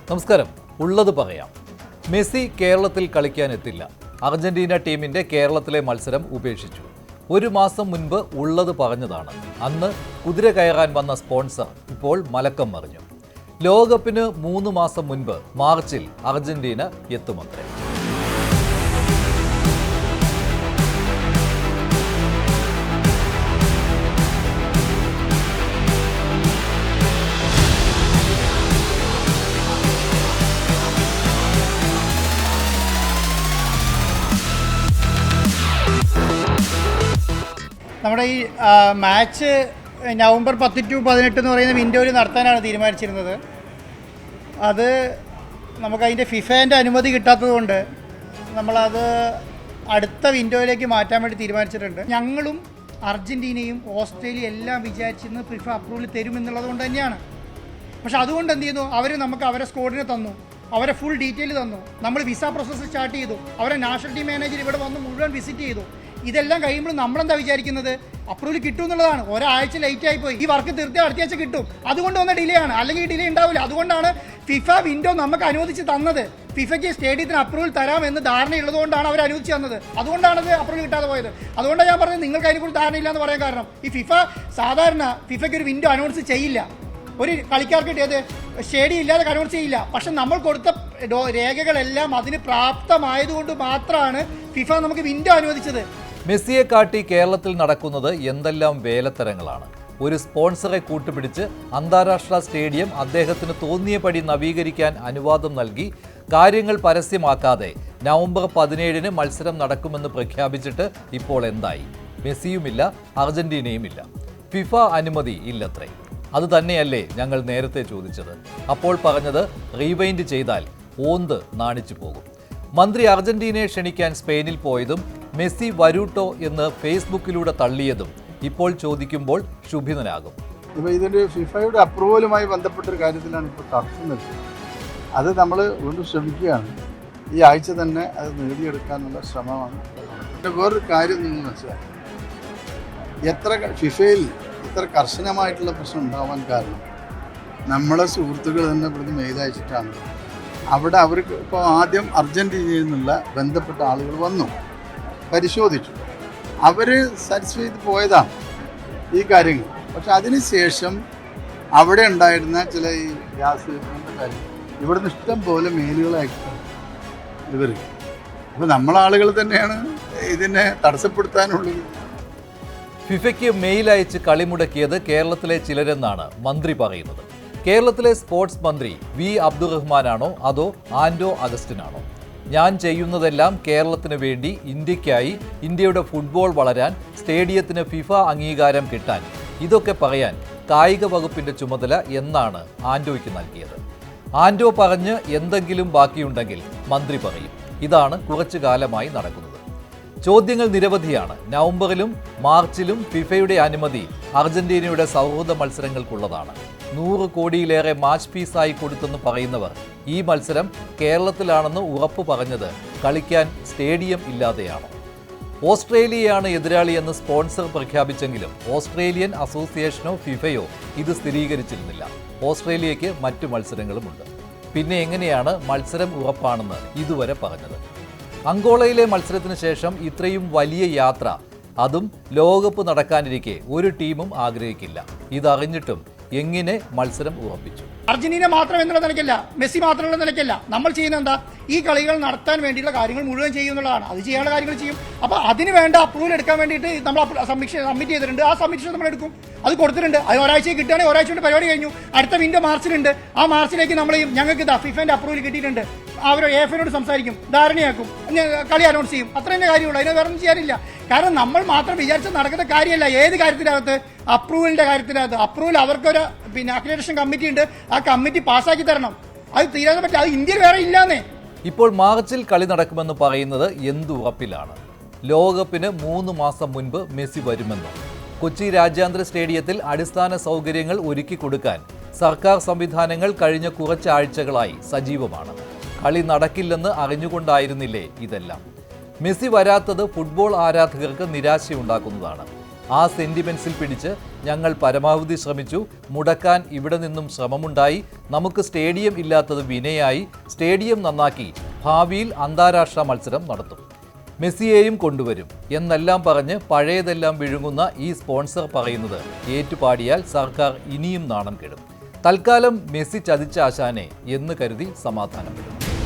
നമസ്കാരം. ഉള്ളത് പറയാം. മെസ്സി കേരളത്തിൽ കളിക്കാനെത്തില്ല. അർജന്റീന ടീമിന്റെ കേരളത്തിലെ മത്സരം ഉപേക്ഷിച്ചു. ഒരു മാസം മുൻപ് ഉള്ളത് പറഞ്ഞതാണ്. അന്ന് കുതിര കയറാൻ വന്ന സ്പോൺസർ ഇപ്പോൾ മലക്കം മറിഞ്ഞു. ലോകകപ്പിന് 3 മാസം മുൻപ് മാർച്ചിൽ അർജന്റീന എത്തുമത്രേ. നമ്മുടെ ഈ മാച്ച് നവംബർ 10 to 18 എന്ന് പറയുന്ന വിൻഡോയിൽ നടത്താനാണ് തീരുമാനിച്ചിരുന്നത്. അത് നമുക്കതിൻ്റെ ഫിഫേൻ്റെ അനുമതി കിട്ടാത്തതുകൊണ്ട് നമ്മളത് അടുത്ത വിൻഡോയിലേക്ക് മാറ്റാൻ വേണ്ടി തീരുമാനിച്ചിട്ടുണ്ട്. ഞങ്ങളും അർജൻറ്റീനയും ഓസ്ട്രേലിയ എല്ലാം വിചാരിച്ചിരുന്നത് ഫിഫ അപ്രൂവൽ തരുമെന്നുള്ളത് കൊണ്ട് തന്നെയാണ്. പക്ഷെ അതുകൊണ്ട് എന്ത് ചെയ്യുന്നു, അവർ നമുക്ക് അവരെ സ്ക്വാഡിനെ തന്നു, അവരെ ഫുൾ ഡീറ്റെയിൽ തന്നു. നമ്മൾ വിസ പ്രോസസ്സ് സ്റ്റാർട്ട് ചെയ്തു. അവരെ നാഷണൽ ടീം മാനേജർ ഇവിടെ വന്ന് മുഴുവൻ വിസിറ്റ് ചെയ്തു. ഇതെല്ലാം കഴിയുമ്പോൾ നമ്മളെന്താ വിചാരിക്കുന്നത്, അപ്രൂവൽ കിട്ടും എന്നുള്ളതാണ്. ഒരാഴ്ച ലേറ്റ് ആയിപ്പോയി. ഈ വർക്ക് തീർത്തി അടുത്ത ആഴ്ച കിട്ടും. അതുകൊണ്ട് വന്ന ഡിലേ ആണ്, അല്ലെങ്കിൽ ഡിലേ ഉണ്ടാവില്ല. അതുകൊണ്ടാണ് ഫിഫ വിൻഡോ നമുക്ക് അനുവദിച്ച് തന്നത്. ഫിഫയ്ക്ക് സ്റ്റേഡിയത്തിന് അപ്രൂവൽ തരാമെന്ന് ധാരണയുള്ളതുകൊണ്ടാണ് അവർ അനുവദിച്ച് തന്നത്. അതുകൊണ്ടാണത് അപ്രൂവൽ കിട്ടാതെ പോയത്. അതുകൊണ്ടാണ് ഞാൻ പറഞ്ഞത് നിങ്ങൾക്ക് അതിനെക്കുറിച്ച് ധാരണയില്ല എന്ന് പറയാൻ കാരണം, ഈ ഫിഫ സാധാരണ ഫിഫയ്ക്ക് ഒരു വിൻഡോ അനൗൺസ് ചെയ്യില്ല. ഒരു കളിക്കാർക്ക് കിട്ടിയത് സ്റ്റേഡിയം ഇല്ലാതെ അനൗൺസ് ചെയ്യില്ല. പക്ഷെ നമ്മൾ കൊടുത്ത രേഖകളെല്ലാം അതിന് പ്രാപ്തമായതുകൊണ്ട് മാത്രമാണ് ഫിഫ നമുക്ക് വിൻഡോ അനുവദിച്ചത്. മെസ്സിയെ കാട്ടി കേരളത്തിൽ നടക്കുന്നത് എന്തെല്ലാം വേലത്തരങ്ങളാണ്. ഒരു സ്പോൺസറെ കൂട്ടുപിടിച്ച് അന്താരാഷ്ട്ര സ്റ്റേഡിയം അദ്ദേഹത്തിന് തോന്നിയപടി നവീകരിക്കാൻ അനുവാദം നൽകി കാര്യങ്ങൾ പരസ്യമാക്കാതെ നവംബർ 17 മത്സരം നടക്കുമെന്ന് പ്രഖ്യാപിച്ചിട്ട് ഇപ്പോൾ എന്തായി? മെസ്സിയുമില്ല, അർജന്റീനയുമില്ല. ഫിഫ അനുമതി ഇല്ലത്രേ. അത് തന്നെയല്ലേ ഞങ്ങൾ നേരത്തെ ചോദിച്ചത്. അപ്പോൾ പറഞ്ഞത് റീവൈൻഡ് ചെയ്താൽ ഓന്ത് നാണിച്ചു പോകും. മന്ത്രി അർജന്റീനയെ ക്ഷണിക്കാൻ സ്പെയിനിൽ പോയതും മെസ്സി വരൂട്ടോ എന്ന് ഫേസ്ബുക്കിലൂടെ തള്ളിയതും ഇപ്പോൾ ചോദിക്കുമ്പോൾ ശുഭിതനാകും. ഇപ്പോൾ ഇതിൻ്റെ ഫിഫയുടെ അപ്രൂവലുമായി ബന്ധപ്പെട്ടൊരു കാര്യത്തിലാണ് ഇപ്പോൾ തർക്കം. അത് നമ്മൾ വീണ്ടും ശ്രമിക്കുകയാണ്. ഈ ആഴ്ച തന്നെ അത് നേടിയെടുക്കാനുള്ള ശ്രമമാണ്. പിന്നെ വേറൊരു കാര്യം നിങ്ങൾ മനസ്സിലാക്കി, ഫിഫയിൽ ഇത്ര കർശനമായിട്ടുള്ള പ്രശ്നം ഉണ്ടാവാൻ കാരണം നമ്മളെ സുഹൃത്തുക്കൾ തന്നെ ഇവിടുന്ന് മെയിൽ അയച്ചിട്ടാണ്. അവിടെ അവർക്ക് ഇപ്പോൾ ആദ്യം അർജൻറ്റീനയിൽ നിന്നുള്ള ബന്ധപ്പെട്ട ആളുകൾ വന്നു, പരിശോധിച്ചു, അവർ സാറ്റിസ്ഫൈ ചെയ്ത് പോയതാണ് ഈ കാര്യങ്ങൾ. പക്ഷെ അതിനുശേഷം അവിടെ ഉണ്ടായിരുന്ന ചില ഈ ഗ്യാസ് കാര്യം ഇവിടുന്ന് ഇഷ്ടം പോലെ മെയിലുകളായിട്ടാണ് ഇവർ. അപ്പോൾ നമ്മളാളുകൾ തന്നെയാണ് ഇതിനെ തടസ്സപ്പെടുത്താനുള്ളത്. ഫിഫയ്ക്ക് മെയിൽ അയച്ച് കളിമുടക്കിയത് കേരളത്തിലെ ചിലരെന്നാണ് മന്ത്രി പറയുന്നത്. കേരളത്തിലെ സ്പോർട്സ് മന്ത്രി വി അബ്ദുറഹ്മാനാണോ അതോ ആൻഡോ അഗസ്റ്റിനാണോ? ഞാൻ ചെയ്യുന്നതെല്ലാം കേരളത്തിന് വേണ്ടി, ഇന്ത്യക്കായി, ഇന്ത്യയുടെ ഫുട്ബോൾ വളരാൻ, സ്റ്റേഡിയത്തിന് ഫിഫ അംഗീകാരം കിട്ടാൻ, ഇതൊക്കെ പറയാൻ കായിക വകുപ്പിന്റെ ചുമതല എന്നാണ് ആൻഡോയ്ക്ക് നൽകിയത്. ആൻഡോ പറഞ്ഞ് എന്തെങ്കിലും ബാക്കിയുണ്ടെങ്കിൽ മന്ത്രി പറയും. ഇതാണ് കുറച്ചു കാലമായി നടക്കുന്നത്. ചോദ്യങ്ങൾ നിരവധിയാണ്. നവംബറിലും മാർച്ചിലും ഫിഫയുടെ അനുമതി അർജന്റീനയുടെ സൗഹൃദ മത്സരങ്ങൾക്കുള്ളതാണ്. 100 കോടിയിലേറെ മാച്ച് ഫീസായി കൊടുത്തെന്ന് പറയുന്നവർ ഈ മത്സരം കേരളത്തിലാണെന്ന് ഉറപ്പ് പറഞ്ഞത് കളിക്കാൻ സ്റ്റേഡിയം ഇല്ലാതെയാണോ? ഓസ്ട്രേലിയയാണ് എതിരാളിയെന്ന് സ്പോൺസർ പ്രഖ്യാപിച്ചെങ്കിലും ഓസ്ട്രേലിയൻ അസോസിയേഷനോ ഫിഫയോ ഇത് സ്ഥിരീകരിച്ചിരുന്നില്ല. ഓസ്ട്രേലിയയ്ക്ക് മറ്റു മത്സരങ്ങളുമുണ്ട്. പിന്നെ എങ്ങനെയാണ് മത്സരം ഉറപ്പാണെന്ന് ഇതുവരെ പറഞ്ഞത്? അങ്കോളയിലെ മത്സരത്തിന് ശേഷം ഇത്രയും വലിയ യാത്ര, അതും ലോകകപ്പ് നടക്കാനിരിക്കെ ഒരു ടീമും ആഗ്രഹിക്കില്ല. ഇതറിഞ്ഞിട്ടും എങ്ങനെ മത്സരം ഉറപ്പിച്ചു? അർജന്റീന മാത്രം എന്നുള്ള നിലയ്ക്കല്ല, മെസ്സി മാത്രമുള്ള നിലയ്ക്കല്ല. നമ്മൾ ചെയ്യുന്നത് എന്താ, ഈ കളികൾ നടത്താൻ വേണ്ടിയുള്ള കാര്യങ്ങൾ മുഴുവൻ ചെയ്യുന്നുള്ളതാണ്. അത് ചെയ്യാനുള്ള കാര്യങ്ങൾ ചെയ്യും. അപ്പോൾ അതിന് വേണ്ട അപ്രൂവൽ എടുക്കാൻ വേണ്ടിയിട്ട് നമ്മൾ സബ്മിറ്റ് ചെയ്തിട്ടുണ്ട്. ആ സബ്മിഷൻ നമ്മൾ എടുക്കും, അത് കൊടുത്തിട്ടുണ്ട്. അത് ഒരാഴ്ച കിട്ടുകയാണെങ്കിൽ ഒരാഴ്ച കൊണ്ട് പരിപാടി കഴിഞ്ഞു. അടുത്ത വിൻഡോ മാർച്ചിലുണ്ട്. ആ മാർച്ചിലേക്ക് നമ്മൾ ഞങ്ങൾക്ക് ഫിഫേൻ്റെ അപ്രൂവൽ കിട്ടിയിട്ടുണ്ട്. അവർ എഫിനോട് സംസാരിക്കും, ധാരണയാക്കും, കളി അനൗൺസ് ചെയ്യും. അത്ര തന്നെ കാര്യമുള്ളൂ. അതിനെ വേറെ ഒന്നും ചെയ്യാനില്ല. കാരണം നമ്മൾ മാത്രം വിചാരിച്ച് നടക്കുന്ന കാര്യമല്ല. ഏത് കാര്യത്തിനകത്ത്, അപ്രൂവലിൻ്റെ കാര്യത്തിനകത്ത് അപ്രൂവൽ അവർക്കൊരു അക്രഡിറ്റേഷൻ കമ്മിറ്റി ഉണ്ട്. ആ കമ്മിറ്റി പാസ്സാക്കി തരണം. അത് തീരാൻ പറ്റില്ല. അത് ഇന്ത്യയിൽ വേറെ ഇല്ലാന്നേ. ഇപ്പോൾ മാർച്ചിൽ കളി നടക്കുമെന്ന് പറയുന്നത് എന്തുറപ്പിലാണ്? ലോകകപ്പിന് 3 മാസം മുൻപ് മെസ്സി വരുമെന്ന്. കൊച്ചി രാജ്യാന്തര സ്റ്റേഡിയത്തിൽ അടിസ്ഥാന സൗകര്യങ്ങൾ ഒരുക്കി കൊടുക്കാൻ സർക്കാർ സംവിധാനങ്ങൾ കഴിഞ്ഞ കുറച്ചാഴ്ചകളായി സജീവമാണ്. കളി നടക്കില്ലെന്ന് അറിഞ്ഞുകൊണ്ടായിരുന്നില്ലേ ഇതെല്ലാം? മെസ്സി വരാത്തത് ഫുട്ബോൾ ആരാധകർക്ക് നിരാശയുണ്ടാക്കുന്നതാണ്. ആ സെന്റിമെന്റ്സിൽ പിടിച്ച് ഞങ്ങൾ പരമാവധി ശ്രമിച്ചു. മുടക്കാൻ ഇവിടെ നിന്നും ശ്രമമുണ്ടായി. നമുക്ക് സ്റ്റേഡിയം ഇല്ലാത്തത് വിനയായി. സ്റ്റേഡിയം നന്നാക്കി ഭാവിയിൽ അന്താരാഷ്ട്ര മത്സരം നടത്തും. മെസ്സിയെയും കൊണ്ടുവരും എന്നെല്ലാം പറഞ്ഞ് പഴയതെല്ലാം വിഴുങ്ങുന്ന ഈ സ്പോൺസർ പറയുന്നത് ഏറ്റുപാടിയാൽ സർക്കാർ ഇനിയും നാണം കെടും. തൽക്കാലം മെസ്സി ചതിച്ച ആശാനെ എന്ന് കരുതി സമാധാനപ്പെടും.